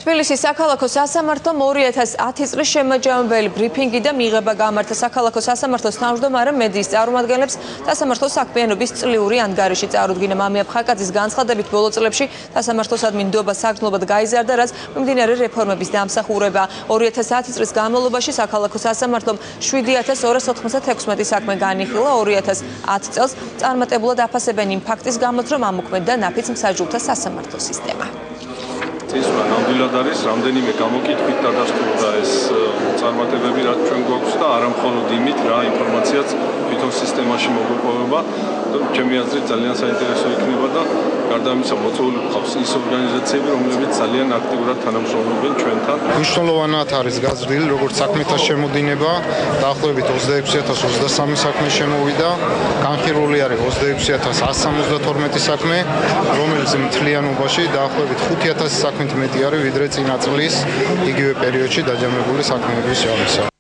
თბილისის საქალაქო სასამართლომ 2010 წლის შემაჯამებელი ბრიფინგი და მიღება გამართა საქალაქო სასამართლოს თავმჯდომარე მედიის წარმომადგენლებს სასამართლოს საქმიანობის წლიური ანგარიში წარუდგინა. მამია ფხაკაძის განცხადებით ბოლო წლებში სასამართლოსადმი ნდობა საგრძნობად გაიზარდა, რაც მიმდინარე რეფორმების დამსახურება. 2010 წლის განმავლობაში საქალაქო სასამართლომ 7296 საქმე განიხილა. 2010 წელს წარმატებულად აფასებენ იმ ფაქტის გამოც, რომ ამოქმედდა ნაფიც მსაჯულთა სასამართლო სისტემა. ნამდვილად არის რამდენიმე გამოკითხვით დადასტურდა ეს წარმატებები, რაც ჩვენ გვაქვს და არა მხოლოდ იმით, რა ინფორმაციაც თვითონ სისტემაში მოგვეპოვება. ჩემი აზრით ძალიან საინტერესო იქნება და გარდა ამისა მოწვეული გვყავს ის ორგანიზაციები, რომლებიც ძალიან აქტიურად თანამშრომლობენ ჩვენთან. მნიშვნელოვანად არის გაზრდილი როგორც საქმეთა შემოდინება, დაახლოებით 26123 საქმე შემოვიდა, განხილული არის 26172 საქმე, რომელიც მთლიანობაში დაახლოებით 5000 საქმით მეტი არის ვიდრე წინა წლის იგივე პერიოდში დაჯამებული საქმეების შორის.